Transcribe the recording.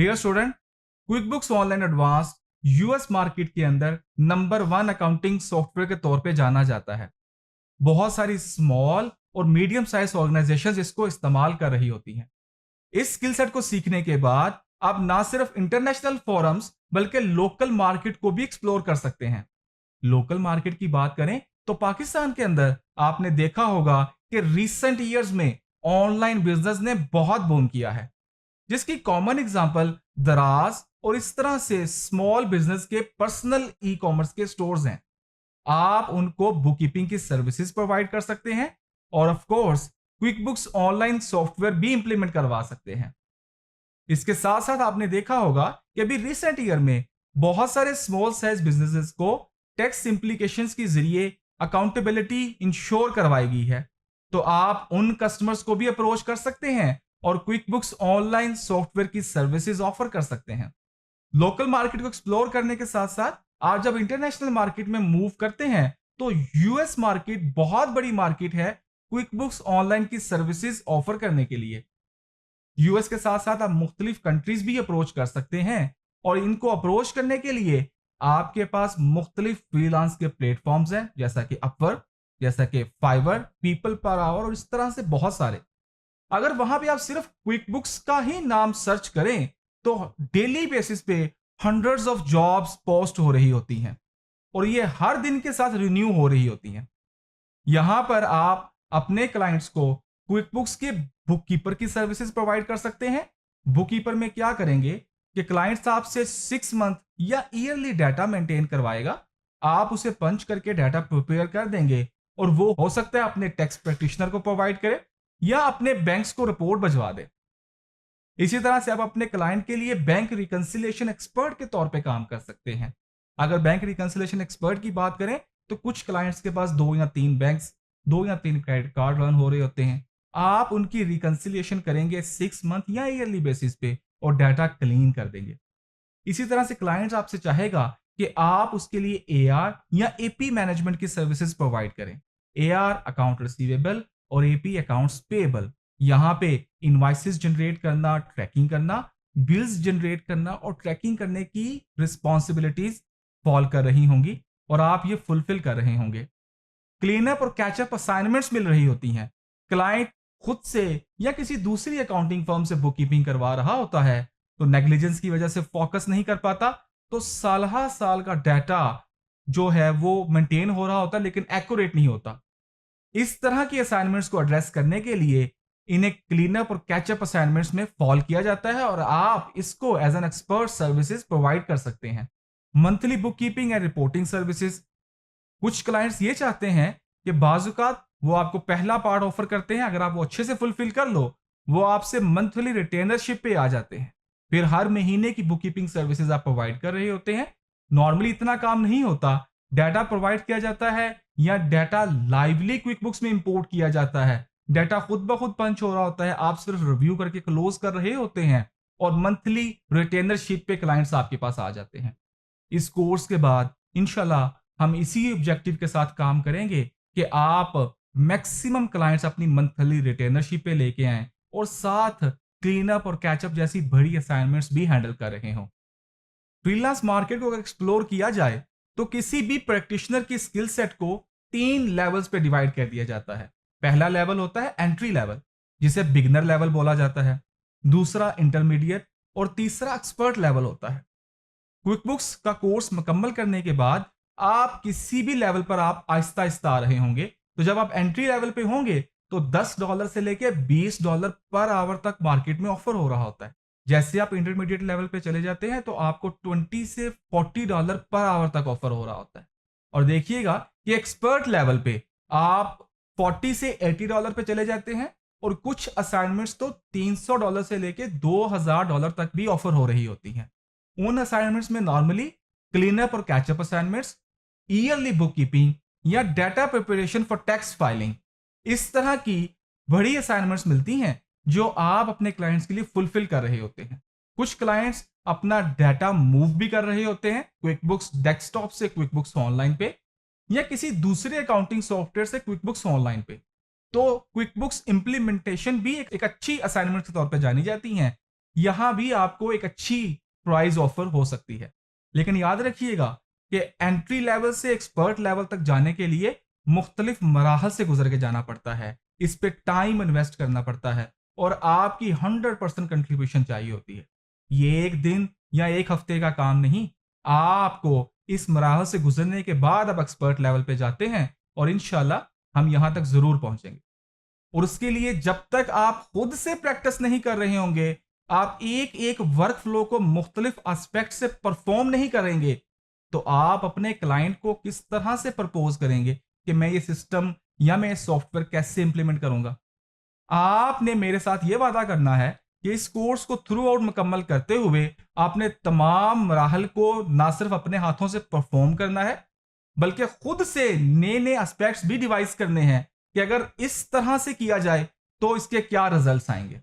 Dear student, QuickBooks online advance US market के अंदर number 1 accounting software के तौर पे जाना जाता है। बहुत सारी स्मॉल और मीडियम साइज ऑर्गेनाइजेशंस इसको इस्तेमाल कर रही होती हैं। इस स्किल सेट को सीखने के बाद आप ना सिर्फ इंटरनेशनल फोरम्स बल्कि लोकल मार्केट को भी एक्सप्लोर कर सकते हैं। लोकल मार्केट की बात करें तो पाकिस्तान के अंदर आपने देखा होगा कि रिसेंट ईयर्स में ऑनलाइन बिजनेस ने बहुत बूम किया है, जिसकी कॉमन एग्जांपल दराज और इस तरह से स्मॉल बिजनेस के पर्सनल ई कॉमर्स के स्टोर्स हैं। आप उनको बुक कीपिंग की सर्विसेज प्रोवाइड कर सकते हैं और of course quick books online software भी इंप्लीमेंट करवा सकते हैं। इसके साथ साथ आपने देखा होगा कि अभी रिसेंट ईयर में बहुत सारे स्मॉल साइज बिजनेसेस को टैक्स सिंप्लीकेशंस के जरिए अकाउंटेबिलिटी इंश्योर करवाई गई है। तो आप उन कस्टमर्स को भी अप्रोच कर सकते हैं और क्विक बुक्स ऑनलाइन सॉफ्टवेयर की सर्विसेज ऑफर कर सकते हैं। लोकल मार्केट को एक्सप्लोर करने के साथ साथ आप जब इंटरनेशनल मार्केट में मूव करते हैं तो यूएस मार्केट बहुत बड़ी मार्केट है क्विक बुक्स ऑनलाइन की सर्विसेज ऑफर करने के लिए। यूएस के साथ साथ आप मुख्तलिफ कंट्रीज भी अप्रोच कर सकते हैं और इनको अप्रोच करने के लिए आपके पास मुख्तलिफ फ्रीलांस के प्लेटफॉर्म्स हैं, जैसा कि अपवर्क, जैसा कि फाइवर, पीपल पर आवर और इस तरह से बहुत सारे। अगर वहां पे आप सिर्फ क्विक बुक्स का ही नाम सर्च करें तो डेली बेसिस पे हंड्रेड्स ऑफ जॉब्स पोस्ट हो रही होती हैं और ये हर दिन के साथ रिन्यू हो रही होती हैं। यहां पर आप अपने क्लाइंट्स को क्विक बुक्स के बुक कीपर की सर्विसेज प्रोवाइड कर सकते हैं। बुक कीपर में क्या करेंगे कि क्लाइंट्स आपसे 6 मंथ या ईयरली डाटा मेंटेन करवाएगा। आप उसे पंच करके डाटा प्रिपेयर कर देंगे और वो हो सकता है अपने टैक्स प्रैक्टिशनर को प्रोवाइड करे या अपने बैंक्स को रिपोर्ट भिजवा दे। इसी तरह से आप अपने क्लाइंट के लिए बैंक रिकंसिलिएशन एक्सपर्ट के तौर पे काम कर सकते हैं। अगर बैंक रिकंसिलिएशन एक्सपर्ट की बात करें तो कुछ क्लाइंट्स के पास 2 या 3 क्रेडिट कार्ड रन हो रहे होते हैं। आप उनकी रिकंसिलिएशन करेंगे 6 मंथ या ईयरली बेसिस पे और डाटा क्लीन कर देंगे। इसी तरह से क्लाइंट्स आपसे चाहेगा कि आप उसके लिए एआर या एपी मैनेजमेंट की सर्विसेज प्रोवाइड करें। एआर अकाउंट रिसीवेबल और एपी अकाउंट्स पेएबल। यहाँ पे इनवाइसेस जनरेट करना, ट्रैकिंग करना, बिल्स जनरेट करना और ट्रैकिंग करने की रिस्पॉन्सिबिलिटीज फॉल कर रही होंगी और आप ये फुलफिल कर रहे होंगे। क्लीनअप और कैचअप असाइनमेंट्स मिल रही होती हैं। क्लाइंट खुद से या किसी दूसरी अकाउंटिंग फर्म से बुक कीपिंग करवा रहा होता है तो नेग्लिजेंस की वजह से फोकस नहीं कर पाता, तो साल का डाटा जो है वो मेंटेन हो रहा होता लेकिन एक्यूरेट नहीं होता। इस तरह की असाइनमेंट्स को एड्रेस करने के लिए इन्हें क्लीनअप और कैचअप असाइनमेंट्स में फॉल किया जाता है और आप इसको as an expert services provide कर सकते हैं। Monthly bookkeeping and reporting services. कुछ क्लाइंट्स ये चाहते हैं कि बाजुकात वो आपको पहला पार्ट ऑफर करते हैं, अगर आप वो अच्छे से फुलफिल कर लो वो आपसे मंथली रिटेनरशिप पे आ जाते हैं। फिर हर महीने की बुक कीपिंग सर्विसेज आप प्रोवाइड कर रहे होते हैं। नॉर्मली इतना काम नहीं होता, डाटा प्रोवाइड किया जाता है या डाटा लाइवली क्विक बुक्स में इंपोर्ट किया जाता है। डाटा खुद ब खुद पंच हो रहा होता है, आप सिर्फ रिव्यू करके क्लोज कर रहे होते हैं और मंथली रिटेनरशिप पे क्लाइंट्स आपके पास आ जाते हैं। इस कोर्स के बाद इंशाल्लाह हम इसी ऑब्जेक्टिव के साथ काम करेंगे कि आप मैक्सिमम क्लाइंट्स अपनी मंथली रिटेनरशिप पे लेके आएं और साथ क्लीन अप और कैचअप जैसी बड़ी असाइनमेंट्स भी हैंडल कर रहे हों। फ्रीलांस मार्केट को अगर एक्सप्लोर किया जाए तो किसी भी प्रैक्टिशनर की स्किल सेट को 3 लेवल्स पे डिवाइड कर दिया जाता है। पहला लेवल होता है एंट्री लेवल, जिसे बिगनर लेवल बोला जाता है। दूसरा इंटरमीडिएट और तीसरा एक्सपर्ट लेवल होता है। क्विक बुक्स का कोर्स मुकम्मल करने के बाद आप किसी भी लेवल पर आप आहिस्ता आहिस्ता आ रहे होंगे। तो जब आप एंट्री लेवल पे होंगे तो $10 से लेके $20 पर आवर तक मार्केट में ऑफर हो रहा होता है। जैसे आप इंटरमीडिएट लेवल पे चले जाते हैं तो आपको $20 से $40 पर आवर तक ऑफर हो रहा होता है। और देखिएगा कि एक्सपर्ट लेवल पे आप $40 से $80 पे चले जाते हैं और कुछ असाइनमेंट्स तो $300 से लेके $2000 तक भी ऑफर हो रही होती हैं। उन असाइनमेंट्स में नॉर्मली क्लीनअप और catchup assignments, yearly book keeping या data preparation for tax filing, इस तरह की बड़ी असाइनमेंट्स मिलती हैं जो आप अपने क्लाइंट्स के लिए फुलफिल कर रहे होते हैं। कुछ क्लाइंट्स अपना डाटा मूव भी कर रहे होते हैं क्विक बुक्स डेस्कटॉप से क्विक बुक्स ऑनलाइन पे या किसी दूसरे अकाउंटिंग सॉफ्टवेयर से क्विक बुक्स ऑनलाइन पे। तो क्विक बुक्स इंप्लीमेंटेशन भी एक अच्छी असाइनमेंट के तौर पे जानी जाती हैं यहां भी आपको एक अच्छी प्राइस ऑफर हो सकती है। लेकिन याद रखिएगा कि एंट्री लेवल से एक्सपर्ट लेवल तक जाने के लिए मुख्तलिफ मराहल से गुजर के जाना पड़ता है, इस पे टाइम इन्वेस्ट करना पड़ता है और आपकी 100% कंट्रीब्यूशन चाहिए होती है। ये एक दिन या एक हफ्ते का काम नहीं, आपको इस मराहल से गुजरने के बाद अब एक्सपर्ट लेवल पे जाते हैं और इंशाल्लाह हम यहां तक जरूर पहुंचेंगे। और उसके लिए जब तक आप खुद से प्रैक्टिस नहीं कर रहे होंगे, आप एक एक वर्क फ्लो को मुख्तलिफ एस्पेक्ट से परफॉर्म नहीं करेंगे, तो आप अपने क्लाइंट को किस तरह से प्रपोज करेंगे कि मैं ये सिस्टम या मैं ये सॉफ्टवेयर कैसे इंप्लीमेंट करूंगा। आपने मेरे साथ ये वादा करना है कि इस कोर्स को थ्रू आउट मुकम्मल करते हुए आपने तमाम मराहल को ना सिर्फ अपने हाथों से परफॉर्म करना है, बल्कि खुद से नए नए एस्पेक्ट्स भी डिवाइस करने हैं कि अगर इस तरह से किया जाए तो इसके क्या रिजल्ट्स आएंगे।